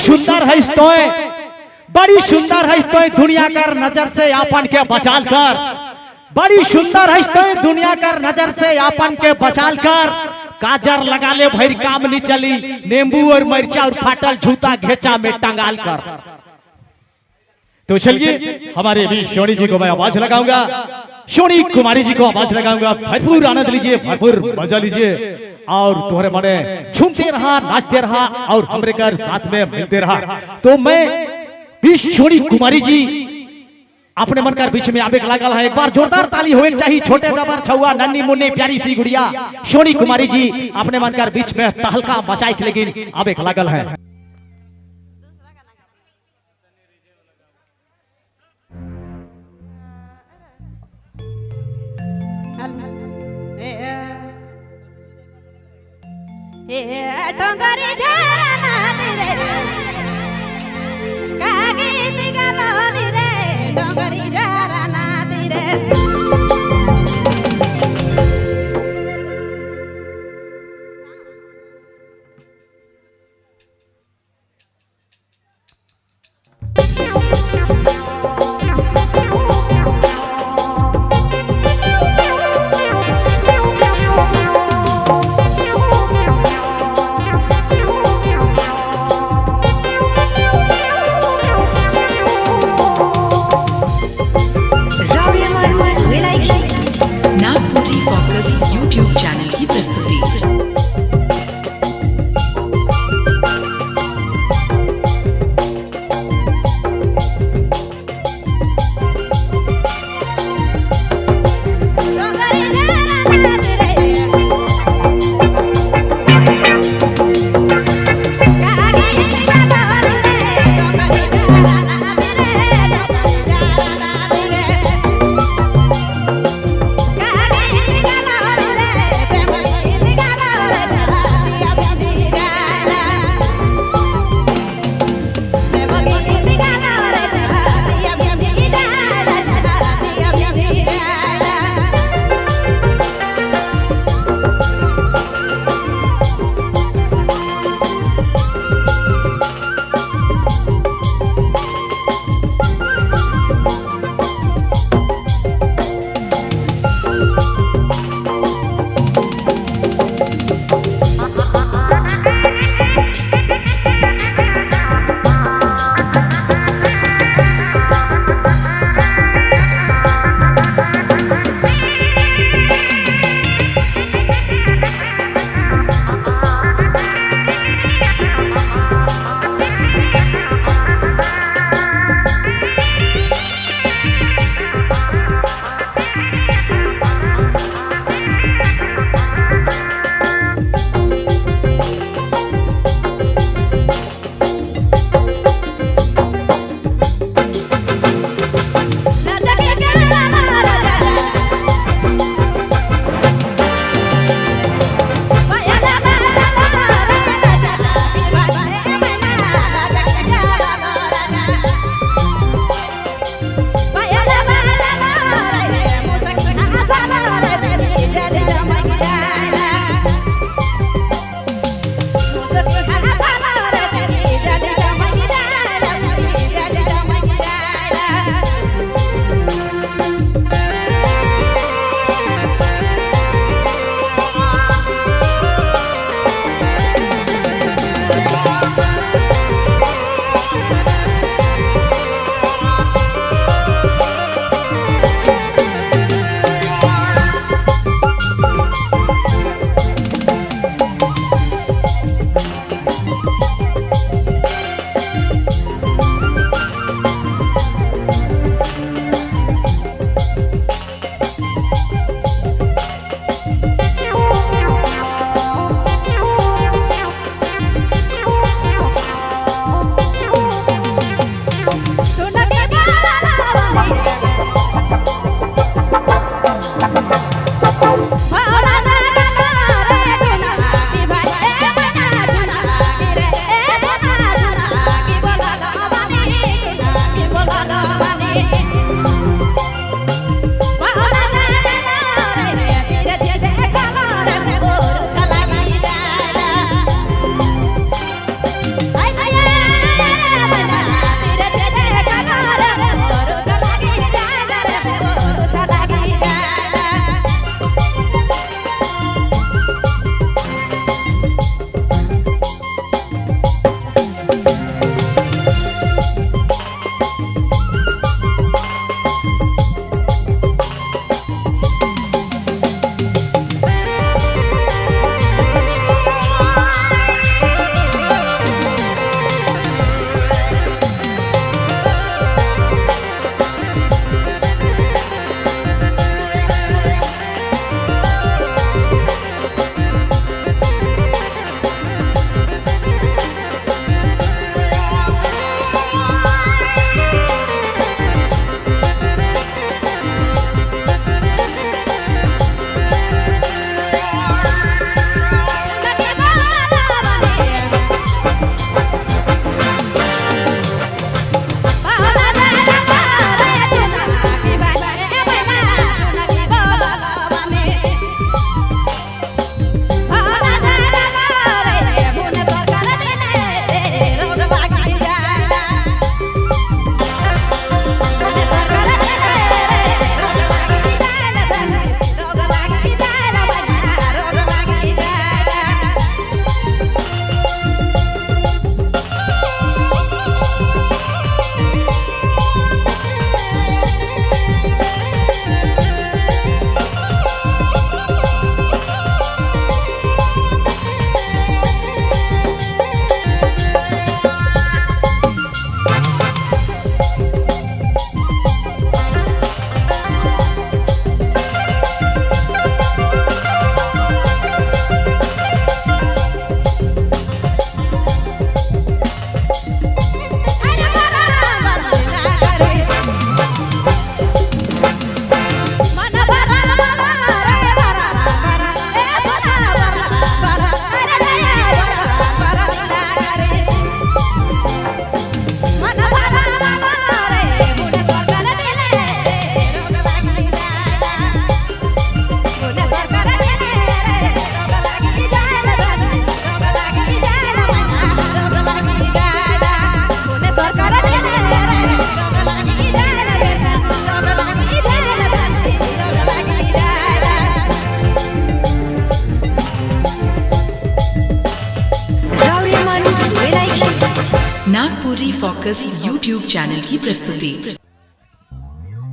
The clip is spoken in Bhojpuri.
सुंदर है स्तोय, बड़ी सुंदर है स्तोय दुनिया कर नजर से आपन के बचाल कर, बड़ी सुंदर है स्तोय दुनिया कर नजर से आपन के बचाल कर। काजर लगा ले भैर काम नहीं चली, नींबू और मिर्चा और फाटल जूता घेचा में टंगाल कर। तो चलिए हमारे भी सोनी जी को मैं आवाज लगाऊंगा, सोनी कुमारी जी को आवाज लगाऊंगा। भरपूर आनंद लीजिए, भरपूर मजा लीजिए और तुम्हारे मने झूमते रहा, नाचते रहा और हमरे घर साथ में मिलते रहा। तो मैं भी सोनी कुमारी जी अपने मन कर बीच में आवे लागल है। एक बार जोरदार ताली होए चाहिए। छोटे जबर छुआ नन्नी मुन्नी प्यारी सी गुड़िया सोनी कुमारी जी अपने मन कर बीच में तहलका मचाई लेकिन आवे लागल है। डोंगरी झरना रे कागे दिगलोनी रे डोंगरी झरना रे। नागपुरी फोकस यूट्यूब चैनल की प्रस्तुति।